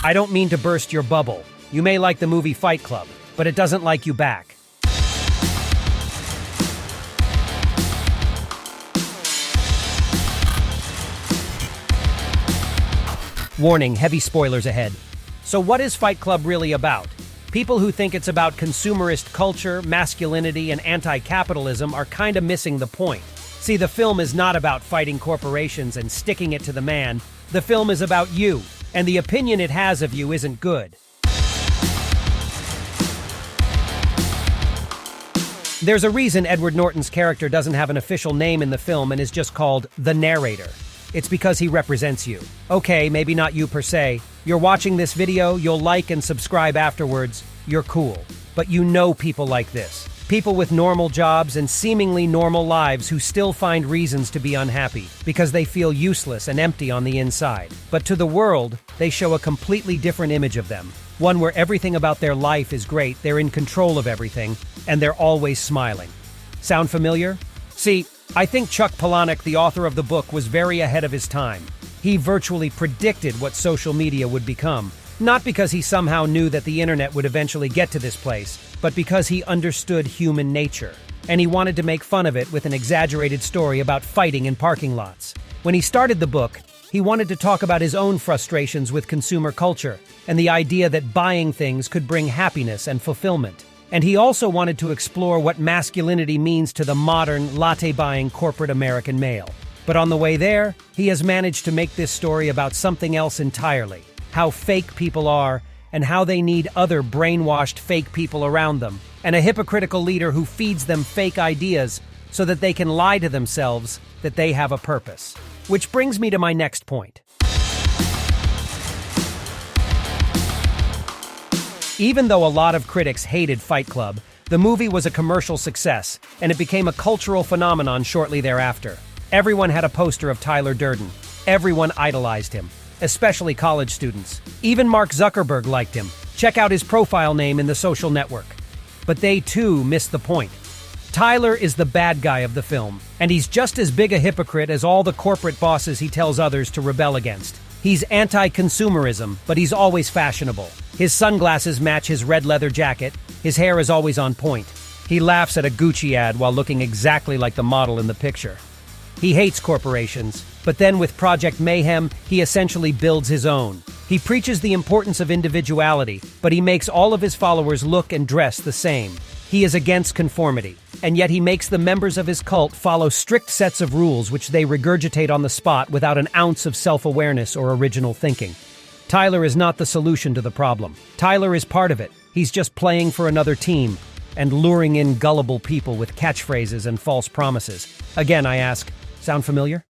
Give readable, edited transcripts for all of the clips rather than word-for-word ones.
I don't mean to burst your bubble. You may like the movie Fight Club, but it doesn't like you back. Warning, heavy spoilers ahead. So what is Fight Club really about? People who think it's about consumerist culture, masculinity, and anti-capitalism are kinda missing the point. See, the film is not about fighting corporations and sticking it to the man. The film is about you, and the opinion it has of you isn't good. There's a reason Edward Norton's character doesn't have an official name in the film and is just called the Narrator. It's because he represents you. Okay, maybe not you per se. You're watching this video, you'll like and subscribe afterwards. You're cool. But you know people like this. People with normal jobs and seemingly normal lives who still find reasons to be unhappy because they feel useless and empty on the inside. But to the world, they show a completely different image of them. One where everything about their life is great, they're in control of everything, and they're always smiling. Sound familiar? See, I think Chuck Palahniuk, the author of the book, was very ahead of his time. He virtually predicted what social media would become, not because he somehow knew that the internet would eventually get to this place, but because he understood human nature, and he wanted to make fun of it with an exaggerated story about fighting in parking lots. When he started the book, he wanted to talk about his own frustrations with consumer culture, and the idea that buying things could bring happiness and fulfillment. And he also wanted to explore what masculinity means to the modern, latte-buying corporate American male. But on the way there, he has managed to make this story about something else entirely. How fake people are, and how they need other brainwashed fake people around them, and a hypocritical leader who feeds them fake ideas so that they can lie to themselves that they have a purpose. Which brings me to my next point. Even though a lot of critics hated Fight Club, the movie was a commercial success, and it became a cultural phenomenon shortly thereafter. Everyone had a poster of Tyler Durden. Everyone idolized him, especially college students. Even Mark Zuckerberg liked him. Check out his profile name in the social network. But they too missed the point. Tyler is the bad guy of the film, and he's just as big a hypocrite as all the corporate bosses he tells others to rebel against. He's anti-consumerism, but he's always fashionable. His sunglasses match his red leather jacket. His hair is always on point. He laughs at a Gucci ad while looking exactly like the model in the picture. He hates corporations, but then with Project Mayhem, he essentially builds his own. He preaches the importance of individuality, but he makes all of his followers look and dress the same. He is against conformity, and yet he makes the members of his cult follow strict sets of rules which they regurgitate on the spot without an ounce of self-awareness or original thinking. Tyler is not the solution to the problem. Tyler is part of it. He's just playing for another team and luring in gullible people with catchphrases and false promises. Again, I ask, sound familiar?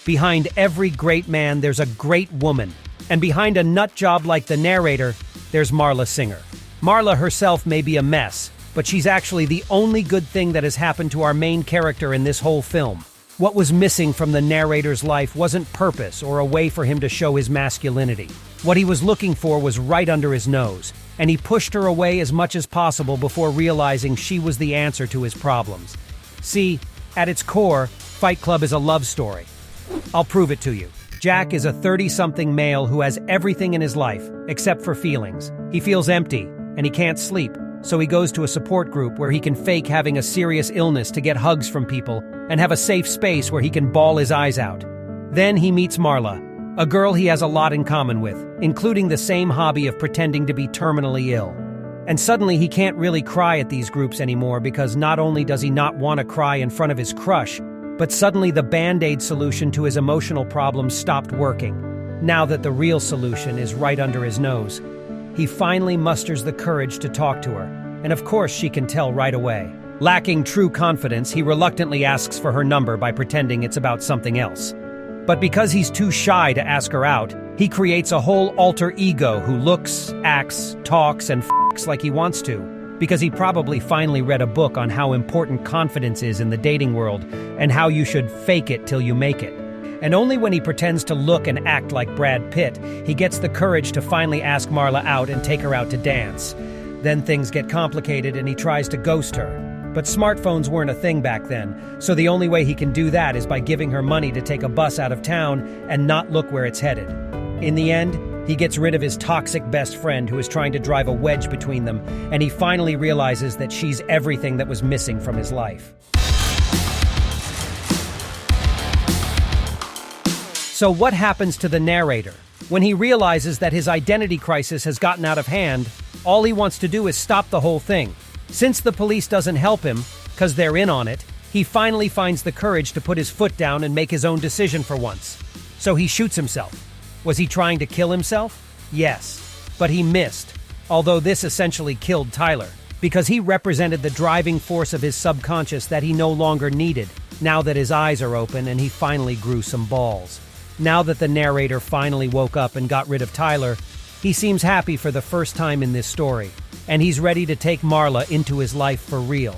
Behind every great man, there's a great woman. And behind a nut job like the Narrator, there's Marla Singer. Marla herself may be a mess, but she's actually the only good thing that has happened to our main character in this whole film. What was missing from the Narrator's life wasn't purpose or a way for him to show his masculinity. What he was looking for was right under his nose, and he pushed her away as much as possible before realizing she was the answer to his problems. See, at its core, Fight Club is a love story. I'll prove it to you. Jack is a 30-something male who has everything in his life, except for feelings. He feels empty, and he can't sleep, so he goes to a support group where he can fake having a serious illness to get hugs from people and have a safe space where he can bawl his eyes out. Then he meets Marla, a girl he has a lot in common with, including the same hobby of pretending to be terminally ill. And suddenly he can't really cry at these groups anymore because not only does he not want to cry in front of his crush, but suddenly the Band-Aid solution to his emotional problems stopped working. Now that the real solution is right under his nose, he finally musters the courage to talk to her, and of course she can tell right away. Lacking true confidence, he reluctantly asks for her number by pretending it's about something else. But because he's too shy to ask her out, he creates a whole alter ego who looks, acts, talks, and f***s like he wants to, because he probably finally read a book on how important confidence is in the dating world and how you should fake it till you make it. And only when he pretends to look and act like Brad Pitt, he gets the courage to finally ask Marla out and take her out to dance. Then things get complicated and he tries to ghost her. But smartphones weren't a thing back then, so the only way he can do that is by giving her money to take a bus out of town and not look where it's headed. In the end, he gets rid of his toxic best friend who is trying to drive a wedge between them, and he finally realizes that she's everything that was missing from his life. So what happens to the narrator? When he realizes that his identity crisis has gotten out of hand, all he wants to do is stop the whole thing. Since the police doesn't help him, because they're in on it, he finally finds the courage to put his foot down and make his own decision for once. So he shoots himself. Was he trying to kill himself? Yes, but he missed, although this essentially killed Tyler, because he represented the driving force of his subconscious that he no longer needed, now that his eyes are open and he finally grew some balls. Now that the narrator finally woke up and got rid of Tyler, he seems happy for the first time in this story, and he's ready to take Marla into his life for real.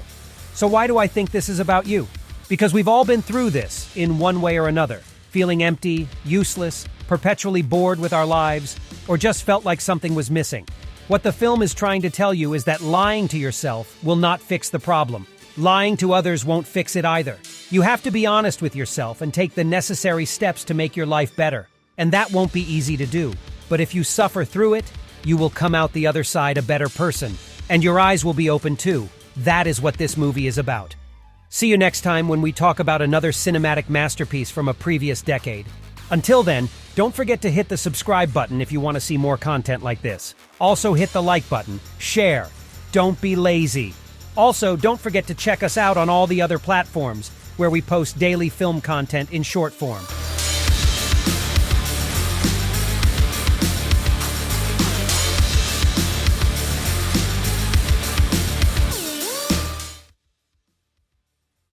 So why do I think this is about you? Because we've all been through this, in one way or another, feeling empty, useless, perpetually bored with our lives, or just felt like something was missing. What the film is trying to tell you is that lying to yourself will not fix the problem. Lying to others won't fix it either. You have to be honest with yourself and take the necessary steps to make your life better. And that won't be easy to do. But if you suffer through it, you will come out the other side a better person. And your eyes will be open too. That is what this movie is about. See you next time when we talk about another cinematic masterpiece from a previous decade. Until then, don't forget to hit the subscribe button if you want to see more content like this. Also hit the like button, share. Don't be lazy. Also, don't forget to check us out on all the other platforms where we post daily film content in short form.